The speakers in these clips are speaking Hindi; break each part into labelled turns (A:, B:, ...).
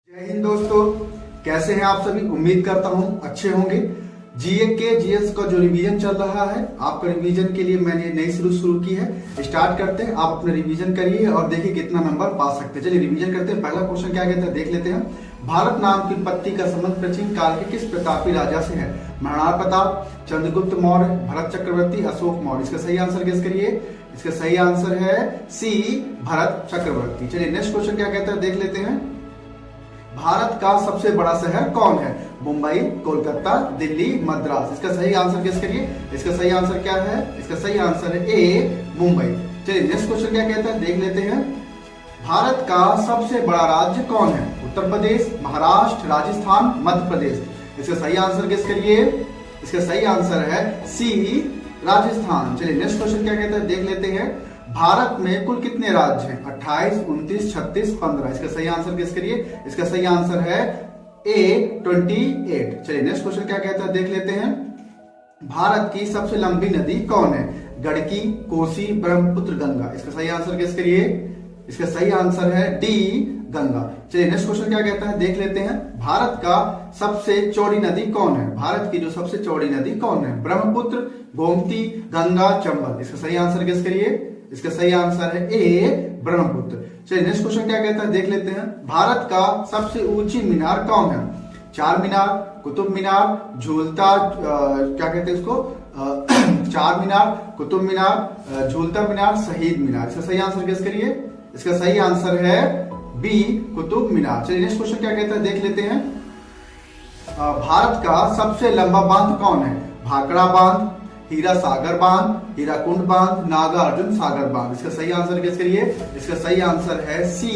A: जय हिंद दोस्तों, कैसे हैं आप सभी। उम्मीद करता हूं अच्छे होंगे। जीए के जीएस का जो रिवीजन चल रहा है, आपका रिवीजन के लिए मैंने नई शुरू की है। स्टार्ट करते हैं, आप अपना रिवीजन करिए और देखिए कितना नंबर पा सकते हैं। चलिए रिवीजन करते हैं। पहला क्वेश्चन क्या कहता है देख लेते हैं। भारत नाम की उत्पत्ति का संबंध प्राचीन काल के किस प्रतापी राजा से है? महाराणा प्रताप, चंद्रगुप्त मौर्य, भरत चक्रवर्ती, अशोक मौर्य। इसका सही आंसर गेस करिए। इसका सही आंसर है सी, भरत चक्रवर्ती। चलिए नेक्स्ट क्वेश्चन क्या कहता है देख लेते हैं। भारत का सबसे बड़ा शहर कौन है? मुंबई, कोलकाता, दिल्ली, मद्रास। इसका सही आंसर गेस करिए। इसका सही आंसर क्या है? इसका सही आंसर है ए, मुंबई। चलिए नेक्स्ट क्वेश्चन क्या कहता है देख लेते हैं। भारत का सबसे बड़ा राज्य कौन है? उत्तर प्रदेश, महाराष्ट्र, राजस्थान, मध्य प्रदेश। इसका सही आंसर गेस करिए। इसका सही आंसर है सी, राजस्थान। चलिए नेक्स्ट क्वेश्चन क्या कहता है देख लेते हैं। भारत में कुल कितने राज्य हैं? 28, 29, 36, 15। इसका सही आंसर गेस करिए। इसका सही आंसर है ए, 28। चलिए नेक्स्ट क्वेश्चन क्या कहता है देख लेते हैं। भारत की सबसे लंबी नदी कौन है? गंडकी, कोसी, ब्रह्मपुत्र, गंगा। इसका सही आंसर गेस करिए। इसका सही आंसर है डी, गंगा। चलिए नेक्स्ट क्वेश्चन क्या कहता है देख लेते हैं। भारत का सबसे चौड़ी नदी कौन है? भारत की जो सबसे चौड़ी नदी कौन है? ब्रह्मपुत्र, गोमती, गंगा, चंबल। इसका सही आंसर गेस करिए। इसका सही आंसर है ए, ब्रह्मपुत्र। चलिए नेक्स्ट क्वेश्चन क्या कहता है देख लेते हैं। भारत का सबसे ऊंची मीनार कौन है? चार मीनार, कुतुब मीनार, झूलता क्या कहते हैं इसको चार मीनार, कुतुब मीनार, झूलता मीनार, शहीद मीनार। इसका सही आंसर गेस करिए। इसका सही आंसर है बी, कुतुब मीनार। चलिए नेक्स्ट क्वेश्चन क्या कहता है देख लेते हैं। भारत का सबसे लंबा बांध कौन है? भाखड़ा बांध, हीरा सागर बांध, हीराकुंड बांध, नागार्जुन सागर बांध। इसका सही आंसर गेस करिए। इसका सही आंसर है सी,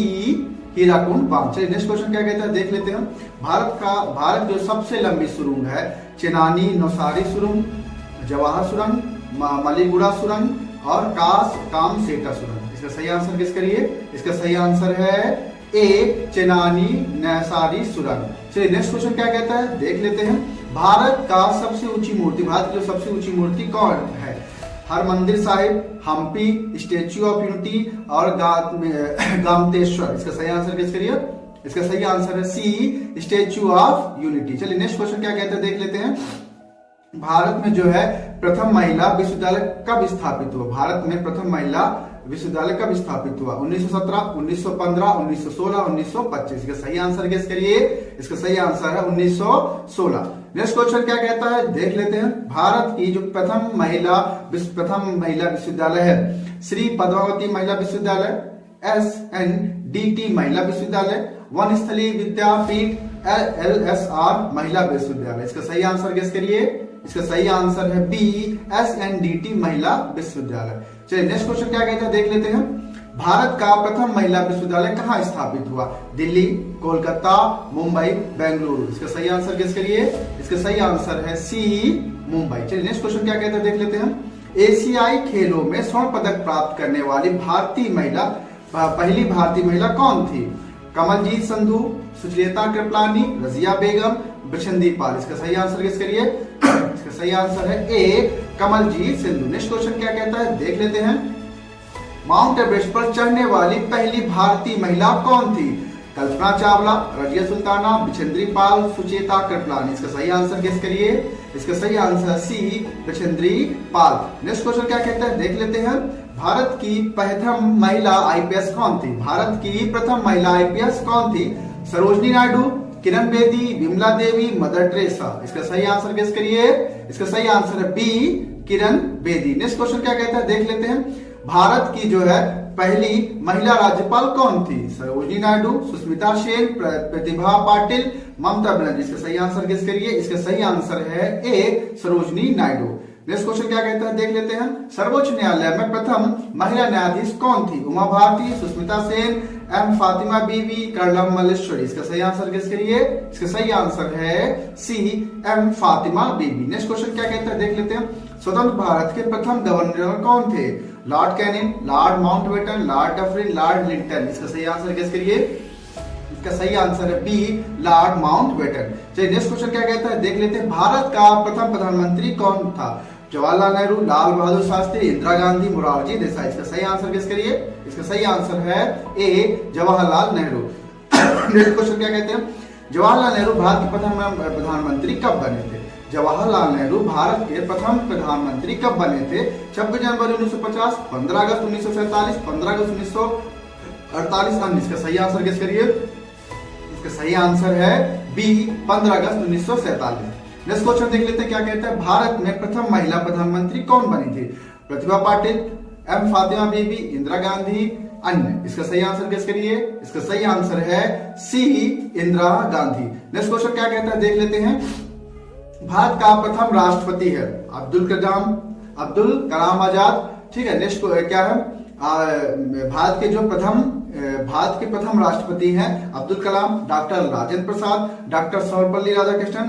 A: हीराकुंड बांध। चलिए नेक्स्ट क्वेश्चन क्या कहता है देख लेते हैं। भारत जो सबसे लंबी सुरंग है, चेनानी नौसारी सुरंग, जवाहर सुरंग, मलीगुड़ा सुरंग और कामसेटा सुरंग। इसका सही आंसर गेस करिए। इसका सही आंसर है ए, चेनानी नौसारी सुरंग। चलिए नेक्स्ट क्वेश्चन क्या कहता है देख लेते हैं। भारत का सबसे ऊंची मूर्ति, भारत की जो सबसे ऊंची मूर्ति कौन है? Harmandir Sahib, Hampi, statue of unity और गामतेश्वर। इसका सही आंसर गेस करिए। इसका सही आंसर है सी, स्टेच्यू ऑफ यूनिटी। चलिए नेक्स्ट क्वेश्चन क्या कहते हैं देख लेते हैं। भारत में जो है प्रथम महिला विश्वविद्यालय कब स्थापित हुआ? भारत में प्रथम महिला विश्वविद्यालय कब स्थापित हुआ? 1917, 1915, 1916, 1925। इसका सही आंसर गेस करिए। इसका सही आंसर है 1916। नेक्स्ट क्वेश्चन क्या कहता है देख लेते हैं। भारत की जो प्रथम महिला विश्वविद्यालय है, श्री पद्मावती महिला विश्वविद्यालय, SNDT महिला विश्वविद्यालय, वनस्थली विद्यापीठ, LSR महिला विश्वविद्यालय। इसका सही आंसर गेस करिए। इसका सही आंसर है बी, SNDT महिला विश्वविद्यालय। चलिए नेक्स्ट क्वेश्चन क्या कहता है देख लेते हैं। भारत का प्रथम महिला विश्वविद्यालय कहाँ स्थापित हुआ? दिल्ली, कोलकाता, मुंबई, बेंगलुरु। इसका सही आंसर गेस करिए। इसका सही आंसर है सी, मुंबई। चलिए नेक्स्ट क्वेश्चन क्या कहते हैं देख लेते हैं। एशियाई खेलों में स्वर्ण पदक प्राप्त करने वाली पहली भारतीय महिला कौन थी? कमलजीत संधू, सुचेता कृपलानी, रजिया बेगम, बिशनदी पाल। इसका सही आंसर गेस करिए। इसका सही आंसर है ए, कमलजीत सिंधु। नेक्स्ट क्वेश्चन क्या कहता है देख लेते हैं। माउंट एवरेस्ट पर चढ़ने वाली पहली भारतीय महिला कौन थी? कल्पना चावला, रजिया सुल्ताना, बिशेंद्री पाल, सुचेता कृपलानी। इसका सही आंसर गेस करिए। इसका सही आंसर सी, बिशेंद्री पाल। नेक्स्ट क्वेश्चन क्या कहता है देख लेते हैं। भारत की प्रथम महिला IPS कौन थी? भारत की प्रथम महिला IPS कौन थी? Sarojini Naidu, Kiran Bedi, Vimla Devi, mother Teresa. इसका सही आंसर गेस करिए। इसका सही आंसर है B, Kiran Bedi. Next question क्या कहता है देख लेते हैं। भारत की जो है पहली महिला राज्यपाल कौन थी? सरोजनी नायडू, सुष्मिता सेन, प्रतिभा पाटिल, ममता बनर्जी। इसका सही आंसर गेस करिए। इसका सही आंसर है ए, सरोजनी नायडू। नेक्स्ट क्वेश्चन क्या कहता है देख लेते हैं। सर्वोच्च न्यायालय में प्रथम महिला न्यायाधीश कौन थी? उमा भारती, सुष्मिता सेन, एम फातिमा बीवी, कर्णम मल्लेश्वरी। इसका सही आंसर गेस करिए। इसका सही आंसर है सी, एम फातिमा बीवी। नेक्स्ट क्वेश्चन क्या कहता है देख लेते हैं। स्वतंत्र भारत के प्रथम गवर्नर कौन थे? Lord Canning, Lord Mountbatten, Lord Dufferin, Lord Linton. इसका सही आंसर गेस करिए। इसका सही आंसर है बी, लॉर्ड माउंटबेटन। चलिए नेक्स्ट क्वेश्चन क्या कहता है देख लेते हैं। भारत का प्रथम प्रधानमंत्री कौन था? जवाहरलाल नेहरू, लाल बहादुर शास्त्री, इंदिरा गांधी, मोरारजी देसाई। इसका सही आंसर गेस करिए। इसका सही आंसर है ए, जवाहरलाल नेहरू। नेक्स्ट क्वेश्चन क्या कहते हैं, जवाहरलाल नेहरू भारत के प्रथम प्रधानमंत्री कब बने थे? जवाहरलाल नेहरू भारत के प्रथम प्रधानमंत्री कब बने थे? 26 जनवरी 1950, 15 अगस्त 1947, 15 अगस्त 1948। इसका सही आंसर गेस करिए। इसका सही आंसर है बी, 15 अगस्त 1947। नेक्स्ट क्वेश्चन देख लेते हैं क्या कहता है, भारत में प्रथम महिला प्रधानमंत्री कौन बनी थी? प्रतिभा पाटिल, एम फातिमा बीबी, इंदिरा गांधी, अन्य। इसका सही आंसर गेस करिए। इसका सही आंसर है सी, इंदिरा गांधी। नेक्स्ट क्वेश्चन क्या कहता है देख लेते हैं, भारत का प्रथम राष्ट्रपति है अब्दुल कलाम आजाद। ठीक है, नेक्स्ट क्या है, भारत के प्रथम राष्ट्रपति हैं अब्दुल कलाम, डॉक्टर राजेंद्र प्रसाद, डॉक्टर सर्वपल्ली राधाकृष्णन,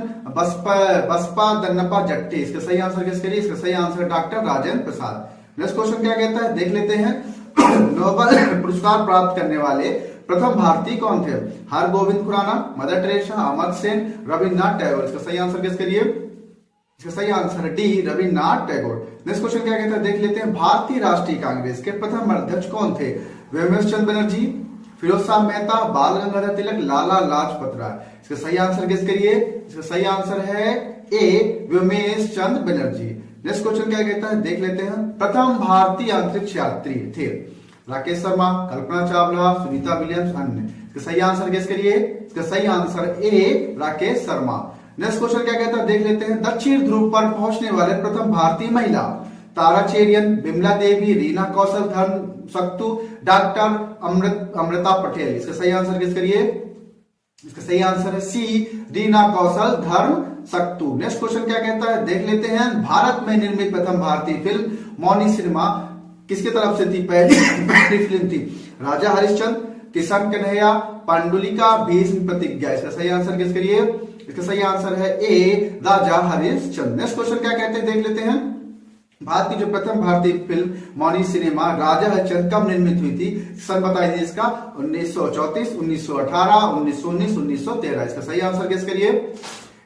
A: बसपा दन्नप्पा जट्टी। इसका सही आंसर गेस करिए। इसका सही answer doctor Rajendra Prasad. Next question क्या कहता है देख लेते हैं, नोबेल पुरस्कार प्राप्त करने वाले प्रथम भारतीय कौन थे? Hargobind Khorana, mother Teresa, Amartya Sen, Rabindranath Tagore. इसका सही आंसर गेस करिए। इसका सही आंसर है D, Rabindranath Tagore. Next question क्या कहता है देख लेते हैं, भारतीय राष्ट्रीय कांग्रेस के प्रथम अध्यक्ष कौन थे? व्योमेश चंद्र बनर्जी, फिरोज शाह मेहता, बाल गंगाधर तिलक, लाला लाजपत राय। इसका सही आंसर गेस करिए। इसका सही आंसर है ए, व्योमेश चंद्र बनर्जी। नेक्स्ट क्वेश्चन क्या कहता है देख लेते हैं, प्रथम भारतीय अंतरिक्ष यात्री थे? राकेश शर्मा, कल्पना चावला, सुनीता विलियम्स, अन्य। इसका सही आंसर गेस करिए। इसका सही answer A, Rakesh Sharma. Next question क्या कहता है देख लेते हैं, दक्षिण ध्रुव पर पहुंचने वाले प्रथम भारतीय महिला? तारा चेरियन, बिमला देवी, रीना कौशल, धर्म सक्तु, डॉक्टर अमृता पटेल। इसका सही आंसर गेस करिए। इसका सही आंसर है सी, रीना कौशल, धर्म सक्तु। नेक्स्ट क्वेश्चन क्या कहता है देख लेते हैं, भारत में निर्मित प्रथम भारतीय फिल्म मौनी सिनेमा किसके तरफ से थी? पहली फिल्म थी राजा हरिश्चंद्र, किशन कन्हैया, पांडुलिका, भीष्म प्रतिज्ञा। इसका सही आंसर गेस करिए। इसका सही आंसर है ए, राजा हरिश्चंद्र। नेक्स्ट क्वेश्चन क्या कहते हैं देख लेते हैं, भारत की जो प्रथम भारतीय फिल्म मौनी सिनेमा राजा हरिश्चंद्र कब निर्मित हुई थी? सन बताइए इसका। 1934, 1918, 1919, 1913। इसका सही आंसर गेस करिए।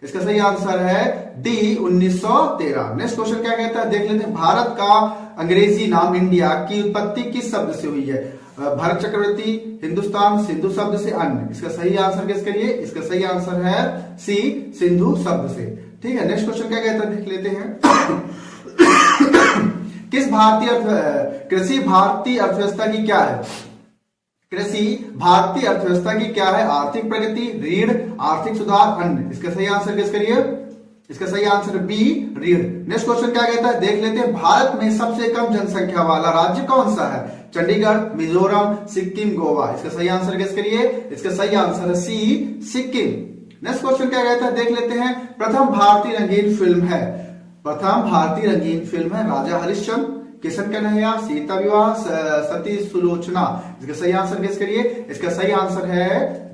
A: इसका सही आंसर है डी, 1913। नेक्स्ट क्वेश्चन क्या कहता है देख लेते हैं, भारत का अंग्रेजी नाम इंडिया की उत्पत्ति किस शब्द से हुई है? भरत चक्रवर्ती, हिंदुस्तान, सिंधु शब्द से, अन्य। इसका सही आंसर गेस करिए। इसका सही आंसर है सी, सिंधु शब्द से। ठीक है, नेक्स्ट क्वेश्चन क्या कहता है देख लेते हैं, कृषि भारतीय अर्थव्यवस्था की क्या है? कृषि भारतीय अर्थव्यवस्था की क्या है? आर्थिक प्रगति, रीढ़, आर्थिक सुधार, अन्य। इसका सही आंसर गेस करिए। इसका सही आंसर बी, रीढ़। नेक्स्ट क्वेश्चन क्या कहता है देख लेते हैं, भारत में सबसे कम जनसंख्या वाला राज्य कौन सा है? चंडीगढ़, मिजोरम, सिक्किम, गोवा। इसका सही आंसर गेस करिए। इसका सही आंसर है सी, सिक्किम। नेक्स्ट क्वेश्चन क्या कहता है देख लेते हैं, प्रथम भारतीय रंगीन फिल्म है? प्रथम भारतीय रंगीन फिल्म है राजा हरिश्चंद्र, किशन कन्हैया, सीता विवाह, सती सुलोचना। इसका सही आंसर गेस करिए। इसका सही आंसर है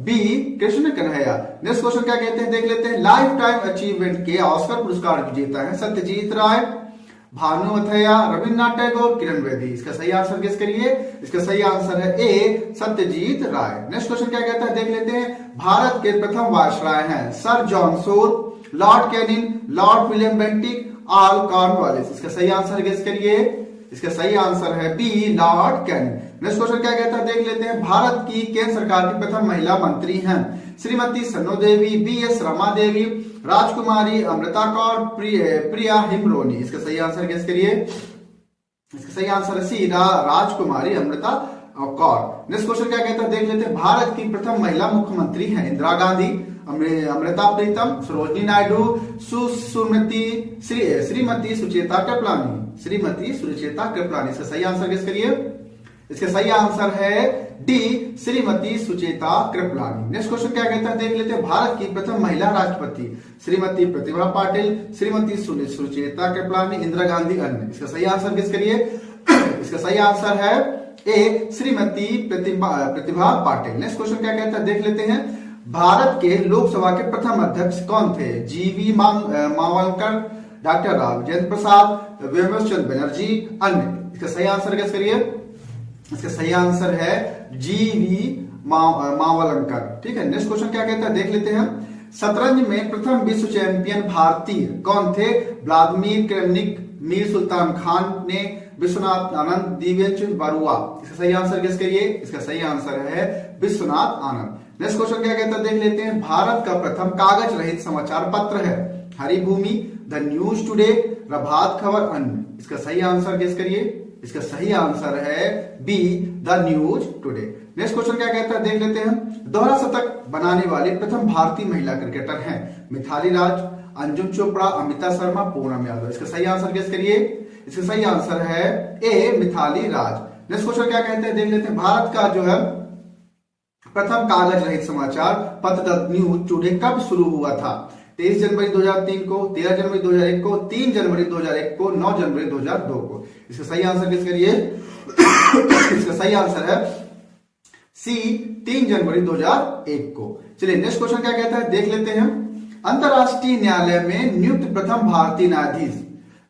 A: B, Krishna Kanhaiya. Next question क्या कहते हैं देख लेते हैं, लाइफ टाइम अचीवमेंट के ऑस्कर पुरस्कार विजेता है सत्यजीत राय, भानु अथैया, रविन्द्रनाथ टैगोर, किरण बेदी। इसका सही आंसर गेस करिए। इसका सही आंसर है ए, सत्यजीत राय। नेक्स्ट क्वेश्चन क्या कहता है देख लेते हैं, भारत के प्रथम वायसराय हैं sir John Shore, Lord Canning, Lord William Bentinck, आल कॉर्नवालिस। इसका सही आंसर गेस करिए। इसका सही आंसर है B, Lord Canning. Next question क्या कहता है देख लेते हैं, भारत की केंद्र सरकार की प्रथम महिला मंत्री हैं श्रीमती सन्नो देवी, बी एस रमा देवी, राजकुमारी अमृता कौर, प्रिया हिमरोनी। इसका सही आंसर गेस करिए। इसका सही आंसर है सी, राजकुमारी अमृता कौर। नेक्स्ट क्वेश्चन क्या कहता है देख लेते हैं, भारत की प्रथम महिला मुख्यमंत्री हैं इंदिरा गांधी, अमृता प्रीतम, सरोजनी नायडू, श्रीमती सुचेता कृपलानी, श्रीमती सुचेता कृपलानी। इसका सही आंसर गेस करिए। इसका सही आंसर है D, Shrimati Sucheta Kripalani. Next question क्या कहता है देख लेते हैं, भारत की प्रथम महिला राष्ट्रपति श्रीमती प्रतिभा पाटिल, श्रीमती सुचेता कृपलानी, इंदिरा गांधी, अन्य। इसका सही आंसर गेस करिए। इसका सही आंसर है ए, श्रीमती प्रतिभा पाटिल। नेक्स्ट क्वेश्चन क्या कहता है देख लेते हैं, भारत के लोकसभा के प्रथम अध्यक्ष कौन थे? जीवी मावलकर, डॉक्टर राजेंद्र प्रसाद, व्योमेश चंद्र बनर्जी, अन्य। इसका सही आंसर गेस करिए। इसका सही आंसर है जीवी मावलकर। ठीक है, नेक्स्ट क्वेश्चन क्या कहता है देख लेते हैं, शतरंज में प्रथम विश्व चैंपियन भारतीय कौन थे? व्लादिमीर क्रेमनिक, मीर सुल्तान खान ने, विश्वनाथ आनंद, दिव्येंदु बरुआ। इसका सही आंसर गेस करिए। इसका सही आंसर है विश्वनाथ आनंद। नेक्स्ट क्वेश्चन क्या कहता है देख लेते हैं। भारत का प्रथम कागज रहित समाचार पत्र है Haribhoomi, the news today, Prabhat Khabar, अन्य। इसका सही आंसर गेस करिए। इसका सही आंसर है B, the news today. Next question क्या कहता है देख लेते हैं। दोहरा शतक बनाने वाली प्रथम भारतीय महिला क्रिकेटर हैं मिथाली राज, अंजुम चोपड़ा, अमिता शर्मा, पूनम यादव। इसका सही आंसर गेस करिए। इसका सही आंसर है ए, मिथाली राज। नेक्स्ट क्वेश्चन क्या कहते हैं देख लेते हैं। भारत का जो है प्रथम कागज रहित समाचार पत्र द न्यूज टुडे कब शुरू हुआ था? 23 जनवरी 2003 को, 13 जनवरी 2001 को, 3 जनवरी 2001 को, 9 जनवरी 2002 को। इसका सही आंसर गेस करिए। इसका सही आंसर है सी, 3 जनवरी 2001 को। चलिए नेक्स्ट क्वेश्चन क्या कहता है देख लेते हैं। अंतरराष्ट्रीय न्यायालय में नियुक्त प्रथम भारतीय न्यायाधीश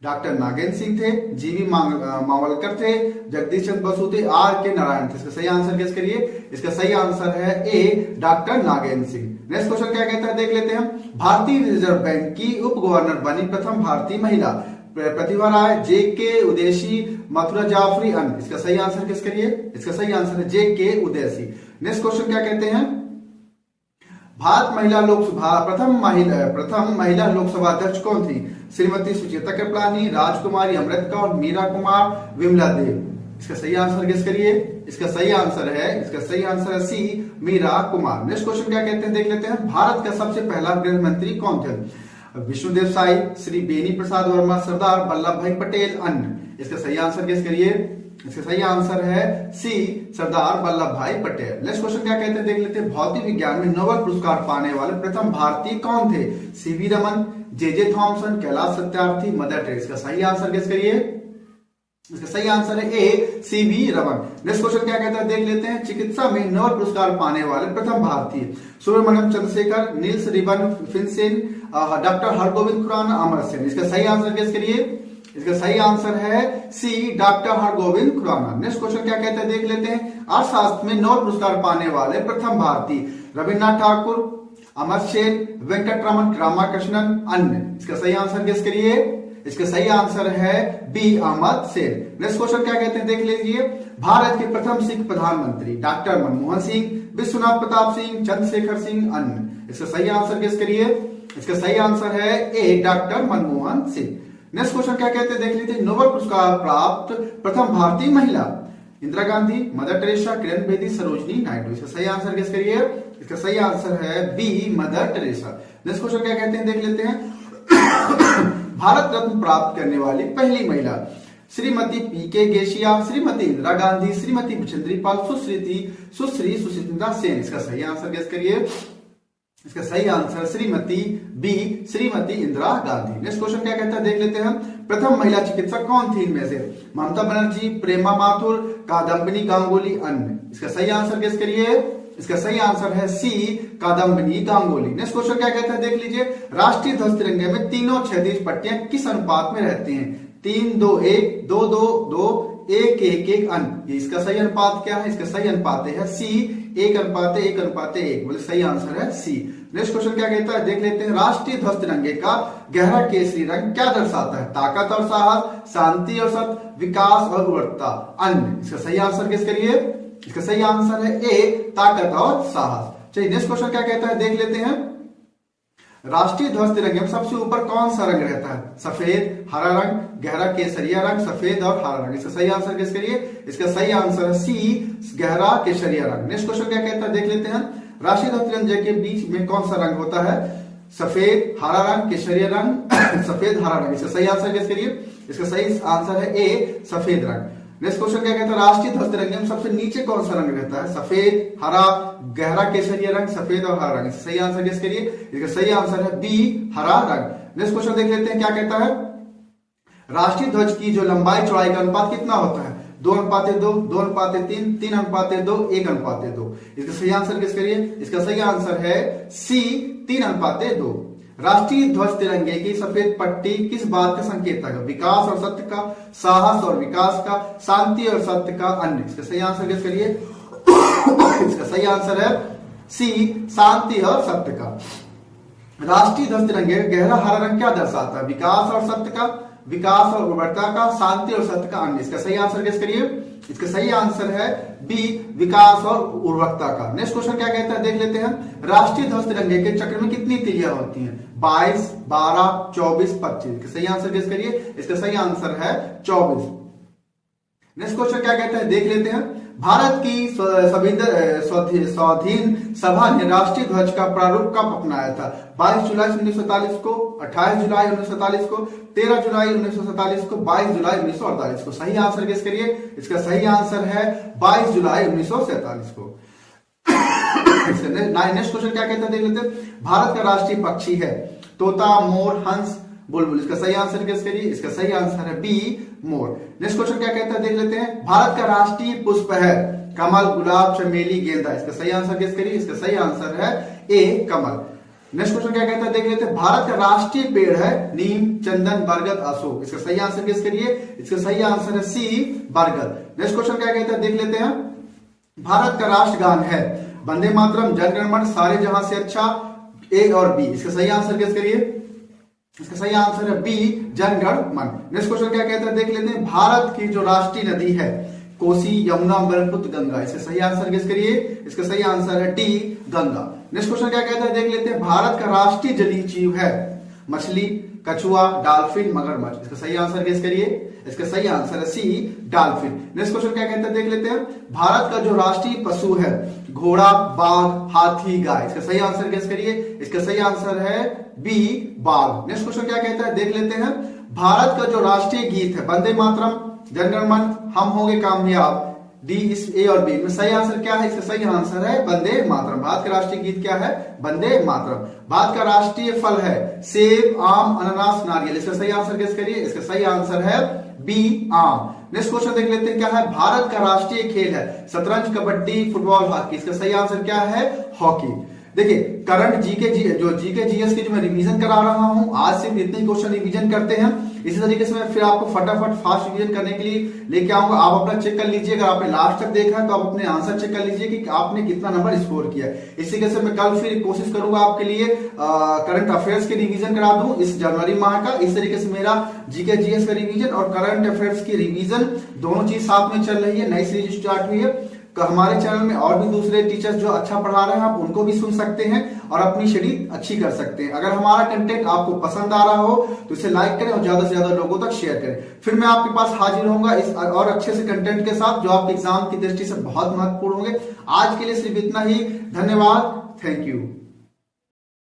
A: डॉक्टर नागेंद्र सिंह थे, जीवी मावलकर थे, जगदीश चंद्र बसु थे, आर के नारायण थे। इसका सही आंसर गेस करिए। इसका सही आंसर है A, doctor Nagendra Singh. Next question क्या कहता है देख लेते हैं। भारतीय रिजर्व बैंक की उप गवर्नर बनी प्रथम भारतीय महिला प्रतिभा राय, जेके उदेशी, मथुरा जाफरी, अन्य। इसका सही आंसर गेस करिए। इसका सही आंसर है जेके उदेशी। नेक्स्ट क्वेश्चन क्या कहते हैं। भारत महिला लोकसभा प्रथम महिला लोकसभा अध्यक्ष कौन थी? श्रीमती सुचेता कृपलानी, राजकुमारी अमृत कौर, मीरा कुमार, विमला देव। इसका सही आंसर गेस करिए। इसका सही आंसर है सी, मीरा कुमार। नेक्स्ट क्वेश्चन क्या कहते हैं देख लेते हैं। भारत का सबसे पहला गृह मंत्री कौन थे? विष्णुदेव साई, श्री बेनी प्रसाद वर्मा, सरदार वल्लभ भाई पटेल, अन्य। इसका सही आंसर गेस करिए। इसका सही आंसर है सी, सरदार वल्लभ भाई पटेल। नेक्स्ट क्वेश्चन क्या कहते हैं देख लेते हैं। भौतिक विज्ञान में नोबेल पुरस्कार पाने वाले प्रथम भारतीय कौन थे? CV Raman, J Thomson, Kailash Satyarthi, mother Teresa. इसका सही आंसर गेस करिए। इसका सही आंसर है ए, सीवी रमन। नेक्स्ट क्वेश्चन क्या कहता है देख लेते हैं। चिकित्सा में नोबेल पुरस्कार पाने वाले प्रथम भारतीय Subrahmanyan Chandrasekhar, Niels Ryberg Finsen, doctor Hargobind Khorana, Amar Sen. इसका सही आंसर गेस करिए। इसका सही आंसर है C, doctor Hargobind Khorana. Next question क्या कहते हैं देख लेते हैं। अर्थशास्त्र में नोबेल पुरस्कार पाने वाले प्रथम भारतीय रविन्द्रनाथ ठाकुर, अमर सेन, वेंकटरमन रामाकृष्णन, अन्य। इसका सही आंसर गेस करिए। इसका सही आंसर है B, Ahmed Sen. Next question क्या कहते हैं देख लीजिए। भारत के प्रथम सिख प्रधानमंत्री डॉक्टर मनमोहन सिंह, विश्वनाथ प्रताप सिंह, चंद्रशेखर सिंह, अन्य। इसका सही आंसर गेस करिए। इसका सही आंसर है A, doctor Manmohan Singh. Next question क्या कहते हैं देख लीजिए। नोबेल पुरस्कार प्राप्त प्रथम भारतीय महिला इंदिरा गांधी, मदर टेरेसा, किरण बेदी, सरोजनी नायडू। इसका सही आंसर गेस करिए। इसका सही आंसर है B, mother Teresa. Next question क्या कहते हैं देख लेते हैं। भारत रत्न प्राप्त करने वाली पहली महिला श्रीमती पी.के. गेशिया, श्रीमती इंदिरा गांधी, श्रीमती बचेंद्री पाल, सुश्री सुचित्रा सेन। इसका सही आंसर गेस करिए। इसका सही answer Shrimati B, Shrimati Indira Gandhi. Next question क्या कहता है देख लेते हैं। प्रथम महिला चिकित्सक कौन थी इनमें से? ममता बनर्जी, प्रेमा माथुर, कादम्बिनी गांगुली, अन्य। इसका सही आंसर गेस करिए। इसका सही आंसर है सी, कादम्बिनी गांगुली। नेक्स्ट क्वेश्चन क्या कहता है देख लीजिए। राष्ट्रीय ध्वज तिरंगे में तीनों क्षैतिज पट्टियां किस अनुपात में रहती हैं? 3:2:1, 2:2:2, 1:1:1, अन्य। इसका सही अनुपात क्या है? इसका सही अनुपात है सी, 1:1:1:1। बोले सही आंसर है सी। नेक्स्ट क्वेश्चन क्या कहता है देख लेते हैं। राष्ट्रीय ध्वज तिरंगे का गहरा केसरी रंग क्या दर्शाता है? ताकत और साहस, शांति और सत्य, विकास और उर्वरता, अन्य। इसका सही आंसर गेस करिए। इसका सही आंसर है ए, ताकत और साहस। चलिए नेक्स्ट क्वेश्चन क्या कहता है देख लेते हैं। राष्ट्रीय ध्वज तिरंगे में सबसे ऊपर कौन सा रंग रहता है? सफेद, हरा रंग, गहरा केसरिया रंग, सफेद और हरा रंग। इसका सही आंसर गेस करिए। इसका सही आंसर है सी, गहरा केसरिया रंग। नेक्स्ट क्वेश्चन क्या कहता है देख लेते हैं। राष्ट्रीय ध्वज तिरंगे के बीच में कौन सा रंग होता है? सफेद, हरा रंग, केसरिया रंग, सफेद, हरा रंग। इसका सही आंसर गेस करिए। इसका सही आंसर है ए, सफेद रंग। नेक्स्ट क्वेश्चन क्या कहता है। राष्ट्रीय ध्वज तिरंगे में सबसे नीचे कौन सा रंग रहता है? सफेद, हरा, गहरा केसरिया रंग, सफेद और हरा रंग। सही आंसर गेस करिए। इसका सही आंसर है बी, हरा रंग। नेक्स्ट क्वेश्चन देख लेते हैं क्या कहता है। राष्ट्रीय ध्वज की जो लंबाई चौड़ाई का अनुपात कितना होता है? 2:2, 2:3, 3:2, 1:2। इसका सही आंसर गेस करिए। इसका सही आंसर है सी, 3:2। राष्ट्रीय ध्वज तिरंगे की सफेद पट्टी किस बात का संकेत है? विकास और सत्य का, साहस और विकास का, शांति और सत्य का, अन्य। इसका सही आंसर गेस करिए। इसका सही आंसर है सी, शांति और सत्य का। राष्ट्रीय ध्वज तिरंगे गहरा हरा रंग क्या दर्शाता है? विकास और सत्य का, विकास और उर्वरता का, शांति और सत्य का अन्य। इसका सही आंसर गेस करिए। इसका सही आंसर है बी, विकास और उर्वरता का। नेक्स्ट क्वेश्चन क्या कहता है देख लेते हैं। राष्ट्रीय ध्वज तिरंगे के चक्र में कितनी तिलियां होती हैं? 22, 12, 24, 25। इसका सही आंसर गेस करिए। इसका सही आंसर है 24। नेक्स्ट क्वेश्चन क्या कहता है देख लेते हैं। भारत की स्वाधीन सभा ने राष्ट्रीय ध्वज का प्रारूप कब अपनाया था? 22 जुलाई 1947 को, 28 जुलाई 1947 को, 13 जुलाई 1947 को, 22 जुलाई 1948 को। सही आंसर गेस करिए। इसका सही आंसर है 22 जुलाई 1947 को। नेक्स्ट क्वेश्चन क्या कहता है देख लेते हैं। भारत का राष्ट्रीय पक्षी है तोता, मोर, हंस, बुलबुल। इसका सही आंसर गेस करिए। इसका सही आंसर है बी, मोर। नेक्स्ट क्वेश्चन क्या कहता है देख लेते हैं। भारत का राष्ट्रीय पुष्प है कमल, गुलाब, चमेली, गेंदा। इसका सही आंसर गेस करिए। इसका सही आंसर है ए, कमल। नेक्स्ट क्वेश्चन क्या कहता है देख लेते हैं। भारत का राष्ट्रीय पेड़ है नीम, चंदन, बरगद, अशोक। इसका सही आंसर गेस करिए। इसका सही आंसर है सी, बरगद। नेक्स्ट क्वेश्चन क्या कहता है देख लेते हैं। भारत का राष्ट्रगान है वंदे मातरम, जन गण मन, सारे जहां से अच्छा, ए और बी। इसका सही आंसर गेस करिए। इसका सही आंसर है बी, जन गण मन। नेक्स्ट क्वेश्चन क्या कहता है देख लेते हैं। भारत की जो राष्ट्रीय नदी है कोसी, यमुना, ब्रह्मपुत्र, गंगा। इसका सही आंसर गेस करिए। इसका सही आंसर है डी, गंगा। नेक्स्ट क्वेश्चन क्या कहता है देख लेते हैं। भारत का राष्ट्रीय जलीय जीव है मछली, कछुआ, डॉल्फिन, मगरमच्छ। इसका सही आंसर गेस करिए। इसका सही आंसर है सी, डॉल्फिन। नेक्स्ट क्वेश्चन क्या कहता है देख लेते हैं। भारत का जो राष्ट्रीय पशु है घोड़ा, बाघ, हाथी, गाय। इसका सही आंसर गेस करिए। इसका सही आंसर है बी, बाघ। नेक्स्ट क्वेश्चन क्या कहता है देख लेते हैं। भारत का जो राष्ट्रीय गीत है वंदे मातरम, जन गण मन, हम होंगे कामयाब। डी, इस ए और बी में सही आंसर क्या है? इसका सही आंसर है वंदे मातरम। भारत का राष्ट्रीय गीत क्या है? वंदे मातरम। भारत का राष्ट्रीय फल है सेब, आम, अनानास, नारियल। इसका सही आंसर गेस करिए। इसका सही आंसर है बी, आम। नेक्स्ट क्वेश्चन देख लेते हैं क्या है। भारत का राष्ट्रीय खेल है शतरंज, कबड्डी, फुटबॉल, हॉकी। इसका सही आंसर क्या है? हॉकी। देखिए करंट जीके जीएस की जो मैं रिवीजन करा रहा हूं, आज सिर्फ इतने क्वेश्चन रिवीजन करते हैं। इसी तरीके से मैं फिर आपको फटाफट फास्ट रिवीजन करने के लिए लेके आऊंगा। आप अपना चेक कर लीजिए। अगर आपने लास्ट तक देखा है तो आप अपने आंसर चेक कर लीजिए कि आपने कितना नंबर स्कोर किया है। इसी तरीके से मैं कल फिर कोशिश करूंगा आपके लिए करंट अफेयर्स की रिवीजन करा दूं इस जनवरी माह का। इस तरीके से मेरा जीके जीएस का रिवीजन और करंट अफेयर्स की रिवीजन दोनों चीज साथ में चल रही है। नई सीरीज स्टार्ट हुई है। हमारे चैनल में और भी दूसरे टीचर्स जो अच्छा पढ़ा रहे हैं आप उनको भी सुन सकते हैं और अपनी शेड्यूल अच्छी कर सकते हैं। अगर हमारा कंटेंट आपको पसंद आ रहा हो तो इसे लाइक करें और ज्यादा से ज्यादा लोगों तक शेयर करें। फिर मैं आपके पास हाजिर होऊंगा इस और अच्छे से कंटेंट के साथ जो आपके एग्जाम की दृष्टि से बहुत महत्वपूर्ण होंगे। आज के लिए सिर्फ इतना ही। धन्यवाद। Thank you.